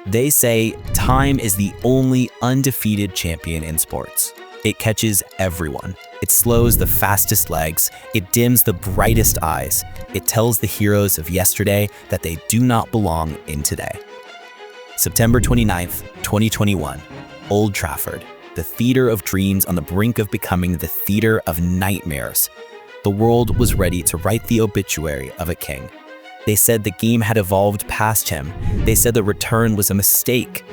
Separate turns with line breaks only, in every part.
They say time is the only undefeated champion in sports. It catches everyone. It slows the fastest legs. It dims the brightest eyes. It tells the heroes of yesterday that they do not belong in today. September 29th, 2021, Old Trafford, the theater of dreams on the brink of becoming the theater of nightmares. The world was ready to write the obituary of a king. They said the game had evolved past him. They said the return was a mistake.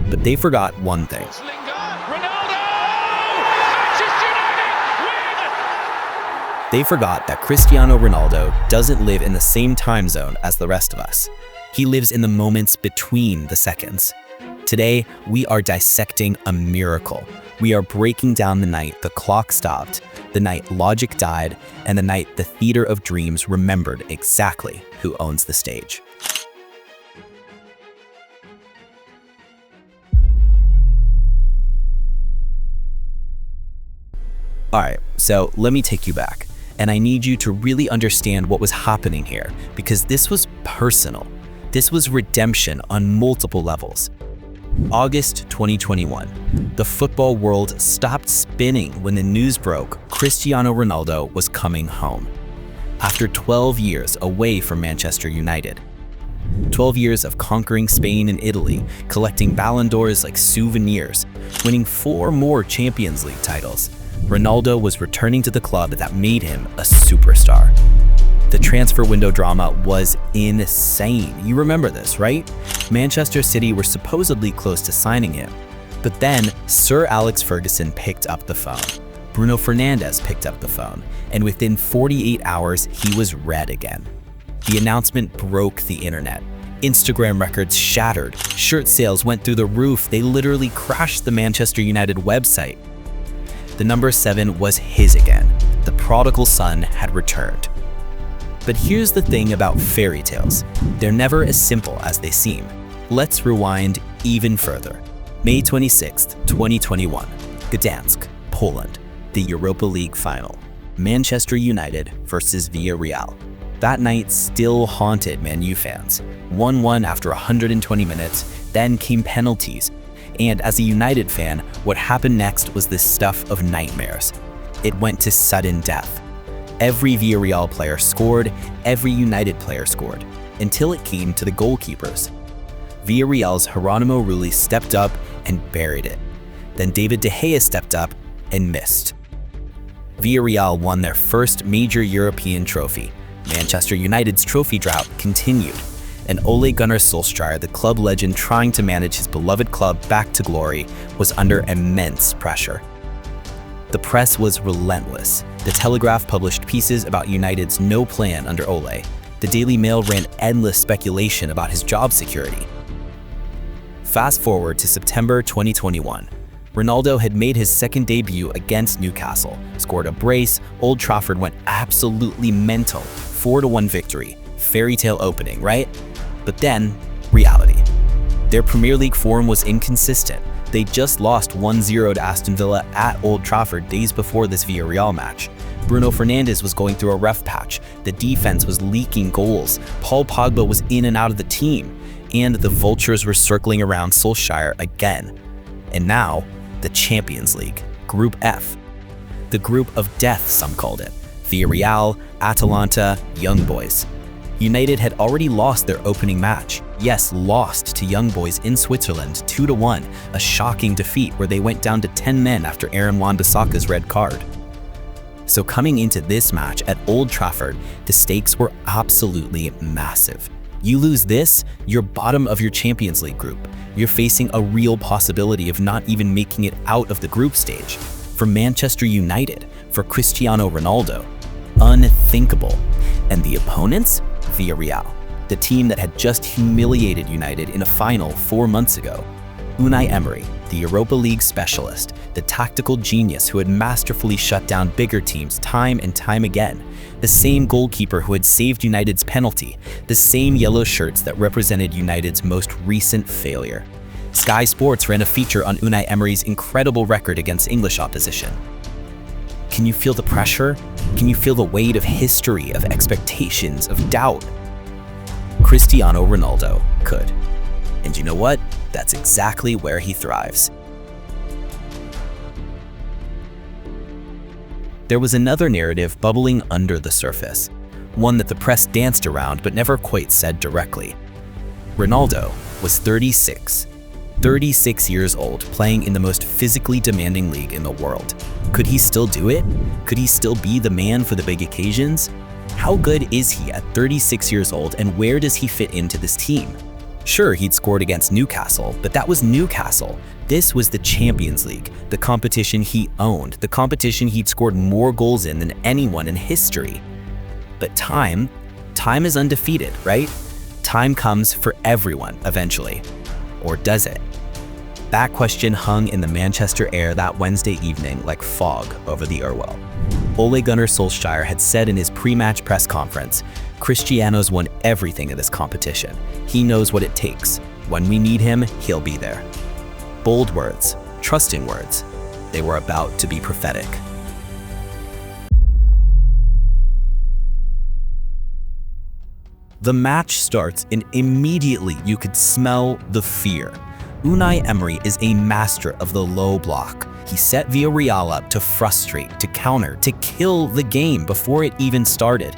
But they forgot one thing. They forgot that Cristiano Ronaldo doesn't live in the same time zone as the rest of us. He lives in the moments between the seconds. Today, we are dissecting a miracle. We are breaking down the night the clock stopped, the night logic died, and the night the theater of dreams remembered exactly who owns the stage. Alright, so let me take you back, and I need you to really understand what was happening here, because this was personal. This was redemption on multiple levels. August 2021, the football world stopped spinning when the news broke Cristiano Ronaldo was coming home. After 12 years away from Manchester United. 12 years of conquering Spain and Italy, collecting Ballon d'Ors like souvenirs, winning 4 more Champions League titles, Ronaldo was returning to the club that made him a superstar. The transfer window drama was insane. You remember this, right? Manchester City were supposedly close to signing him. But then Sir Alex Ferguson picked up the phone. Bruno Fernandes picked up the phone. And within 48 hours, he was red again. The announcement broke the internet. Instagram records shattered. Shirt sales went through the roof. They literally crashed the Manchester United website. The number 7 was his again. The prodigal son had returned. But here's the thing about fairy tales. They're never as simple as they seem. Let's rewind even further. May 26th, 2021, Gdansk, Poland, the Europa League final. Manchester United versus Villarreal. That night still haunted Man U fans. 1-1 after 120 minutes, then came penalties. And as a United fan, what happened next was the stuff of nightmares. It went to sudden death. Every Villarreal player scored, every United player scored, until it came to the goalkeepers. Villarreal's Geronimo Rulli stepped up and buried it. Then David De Gea stepped up and missed. Villarreal won their first major European trophy. Manchester United's trophy drought continued, and Ole Gunnar Solskjaer, the club legend trying to manage his beloved club back to glory, was under immense pressure. The press was relentless. The Telegraph published pieces about United's no plan under Ole. The Daily Mail ran endless speculation about his job security. Fast forward to September 2021. Ronaldo had made his second debut against Newcastle, scored a brace. Old Trafford went absolutely mental. 4-1 victory. Fairy tale opening, right? But then, reality. Their Premier League form was inconsistent. They just lost 1-0 to Aston Villa at Old Trafford days before this Villarreal match. Bruno Fernandes was going through a rough patch. The defense was leaking goals. Paul Pogba was in and out of the team. And the vultures were circling around Solskjaer again. And now, the Champions League, Group F. The group of death, some called it. Villarreal, Atalanta, Young Boys. United had already lost their opening match. Yes, lost to Young Boys in Switzerland 2-1, a shocking defeat where they went down to 10 men after Aaron Wan-Bissaka's red card. So coming into this match at Old Trafford, the stakes were absolutely massive. You lose this, you're bottom of your Champions League group. You're facing a real possibility of not even making it out of the group stage. For Manchester United, for Cristiano Ronaldo, unthinkable. And the opponents? Villarreal, the team that had just humiliated United in a final 4 months ago. Unai Emery, the Europa League specialist, the tactical genius who had masterfully shut down bigger teams time and time again, the same goalkeeper who had saved United's penalty, the same yellow shirts that represented United's most recent failure. Sky Sports ran a feature on Unai Emery's incredible record against English opposition. Can you feel the pressure? Can you feel the weight of history, of expectations, of doubt? Cristiano Ronaldo could. And you know what? That's exactly where he thrives. There was another narrative bubbling under the surface, one that the press danced around but never quite said directly. Ronaldo was 36 years old, playing in the most physically demanding league in the world. Could he still do it? Could he still be the man for the big occasions? How good is he at 36 years old, and where does he fit into this team? Sure, he'd scored against Newcastle, but that was Newcastle. This was the Champions League, the competition he owned, the competition he'd scored more goals in than anyone in history. But time is undefeated, right? Time comes for everyone eventually. Or does it? That question hung in the Manchester air that Wednesday evening like fog over the Irwell. Ole Gunnar Solskjaer had said in his pre-match press conference, "Cristiano's won everything in this competition. He knows what it takes. When we need him, he'll be there." Bold words, trusting words. They were about to be prophetic. The match starts, and immediately you could smell the fear. Unai Emery is a master of the low block. He set Villarreal up to frustrate, to counter, to kill the game before it even started.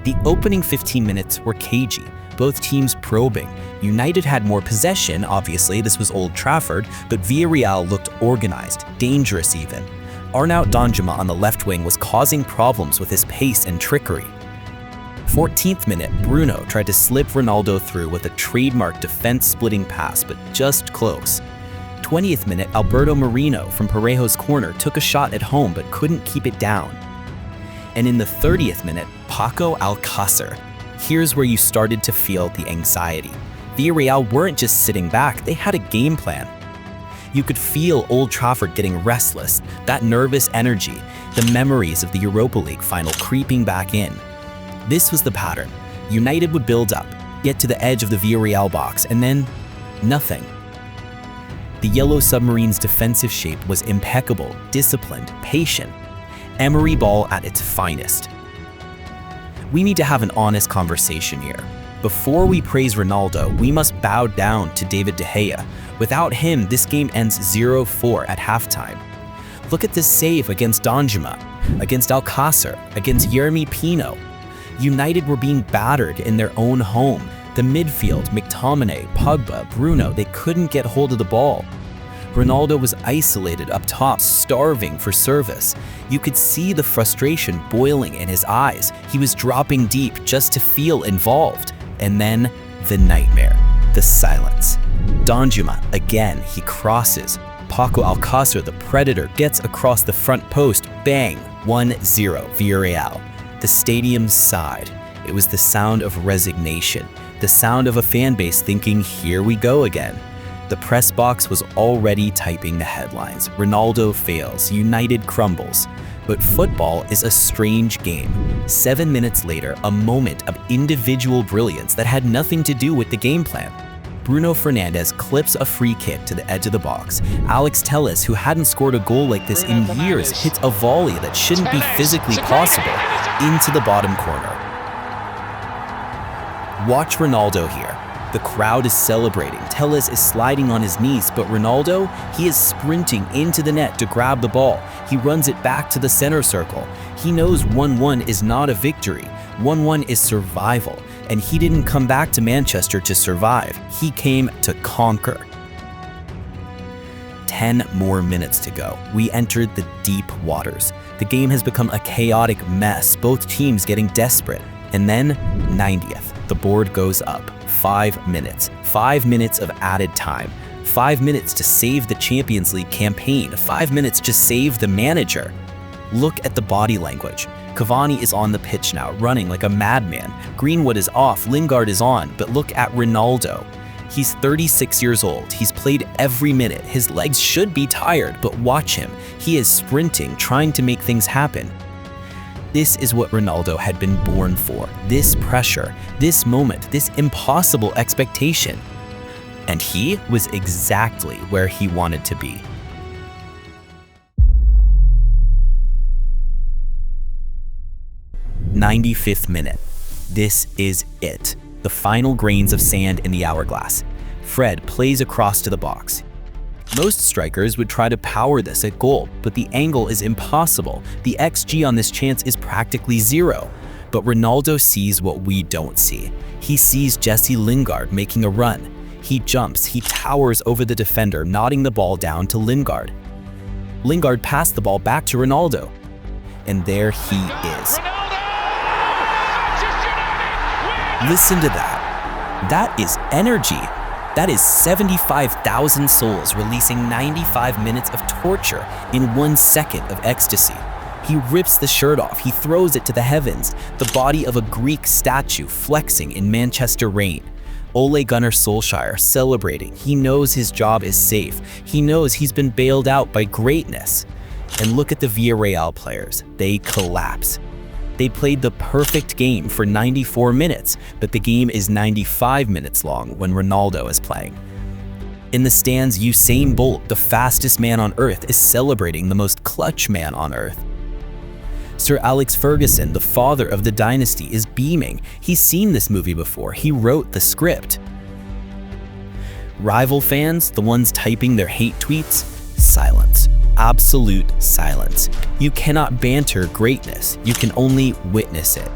The opening 15 minutes were cagey, both teams probing. United had more possession, obviously, this was Old Trafford, but Villarreal looked organized, dangerous even. Arnaut Danjuma on the left wing was causing problems with his pace and trickery. 14th minute, Bruno tried to slip Ronaldo through with a trademark defense-splitting pass, but just close. 20th minute, Alberto Moreno from Parejo's corner took a shot at home but couldn't keep it down. And in the 30th minute, Paco Alcácer. Here's where you started to feel the anxiety. Villarreal weren't just sitting back, they had a game plan. You could feel Old Trafford getting restless, that nervous energy, the memories of the Europa League final creeping back in. This was the pattern. United would build up, get to the edge of the Villarreal box, and then nothing. The Yellow Submarine's defensive shape was impeccable, disciplined, patient. Emery ball at its finest. We need to have an honest conversation here. Before we praise Ronaldo, we must bow down to David De Gea. Without him, this game ends 0-4 at halftime. Look at this save against Danjuma, against Alcácer, against Yeremy Pino. United were being battered in their own home. The midfield, McTominay, Pogba, Bruno, they couldn't get hold of the ball. Ronaldo was isolated up top, starving for service. You could see the frustration boiling in his eyes. He was dropping deep just to feel involved. And then the nightmare, the silence. Danjuma, again, he crosses. Paco Alcácer, the predator, gets across the front post. Bang, 1-0, Villarreal. The stadium sighed. It was the sound of resignation, the sound of a fan base thinking, here we go again. The press box was already typing the headlines. Ronaldo fails, United crumbles. But football is a strange game. 7 minutes later, a moment of individual brilliance that had nothing to do with the game plan. Bruno Fernandes clips a free kick to the edge of the box. Alex Telles, who hadn't scored a goal like this in years, hits a volley that shouldn't be physically possible into the bottom corner. Watch Ronaldo here. The crowd is celebrating. Telles is sliding on his knees, but Ronaldo, he is sprinting into the net to grab the ball. He runs it back to the center circle. He knows 1-1 is not a victory. 1-1 is survival. And he didn't come back to Manchester to survive. He came to conquer. 10 more minutes to go. We entered the deep waters. The game has become a chaotic mess, both teams getting desperate. And then, 90th, the board goes up. 5 minutes. 5 minutes of added time. 5 minutes to save the Champions League campaign. 5 minutes to save the manager. Look at the body language. Cavani is on the pitch now, running like a madman. Greenwood is off, Lingard is on, but look at Ronaldo. He's 36 years old. He's played every minute. His legs should be tired, but watch him. He is sprinting, trying to make things happen. This is what Ronaldo had been born for. This pressure, this moment, this impossible expectation. And he was exactly where he wanted to be. '95th minute. This is it. The final grains of sand in the hourglass. Fred plays across to the box. Most strikers would try to power this at goal, but the angle is impossible. The XG on this chance is practically 0. But Ronaldo sees what we don't see. He sees Jesse Lingard making a run. He jumps, he towers over the defender, nodding the ball down to Lingard. Lingard passed the ball back to Ronaldo. And there he is. Listen to that. That is energy. That is 75,000 souls releasing 95 minutes of torture in 1 second of ecstasy. He rips the shirt off, he throws it to the heavens, the body of a Greek statue flexing in Manchester rain. Ole Gunnar Solskjaer celebrating. He knows his job is safe. He knows he's been bailed out by greatness. And look at the Villarreal players. They collapse. They played the perfect game for 94 minutes, but the game is 95 minutes long when Ronaldo is playing. In the stands, Usain Bolt, the fastest man on earth, is celebrating the most clutch man on earth. Sir Alex Ferguson, the father of the dynasty, is beaming. He's seen this movie before. He wrote the script. Rival fans, the ones typing their hate tweets, silence. Absolute silence. You cannot banter greatness. You can only witness it.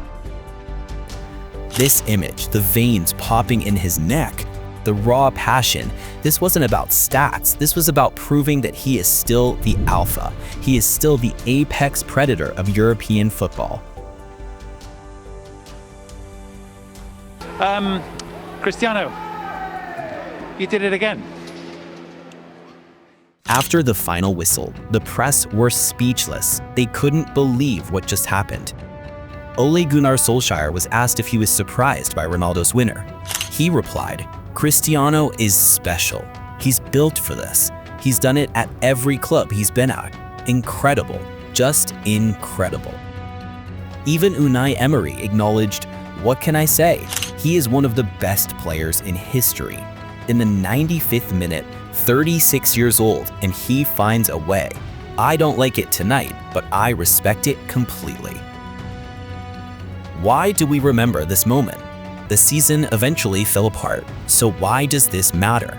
This image, the veins popping in his neck, the raw passion, this wasn't about stats. This was about proving that he is still the alpha. He is still the apex predator of European football.
Cristiano, you did it again.
After the final whistle, the press were speechless. They couldn't believe what just happened. Ole Gunnar Solskjaer was asked if he was surprised by Ronaldo's winner. He replied, "Cristiano is special. He's built for this. He's done it at every club he's been at. Incredible, just incredible." Even Unai Emery acknowledged, "What can I say? He is one of the best players in history." In the 95th minute, 36 years old, and he finds a way. I don't like it tonight, but I respect it completely. Why do we remember this moment? The season eventually fell apart, so why does this matter?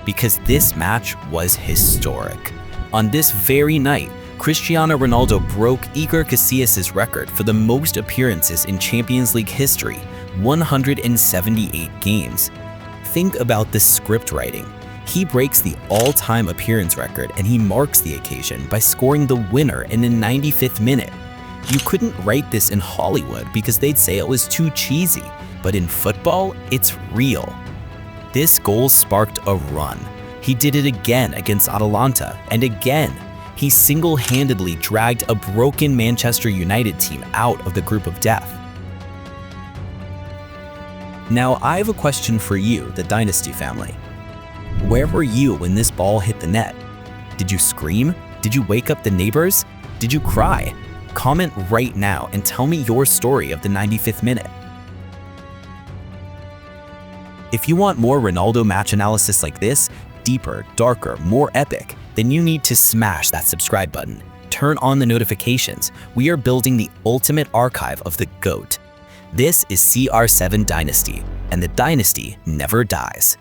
Because this match was historic. On this very night, Cristiano Ronaldo broke Iker Casillas' record for the most appearances in Champions League history, 178 games. Think about this script writing. He breaks the all-time appearance record and he marks the occasion by scoring the winner in the 95th minute. You couldn't write this in Hollywood because they'd say it was too cheesy, but in football, it's real. This goal sparked a run. He did it again against Atalanta, and again. He single-handedly dragged a broken Manchester United team out of the group of death. Now, I have a question for you, the Dynasty family. Where were you when this ball hit the net? Did you scream? Did you wake up the neighbors? Did you cry? Comment right now and tell me your story of the 95th minute. If you want more Ronaldo match analysis like this, deeper, darker, more epic, then you need to smash that subscribe button. Turn on the notifications. We are building the ultimate archive of the GOAT. This is CR7 Dynasty, and the dynasty never dies.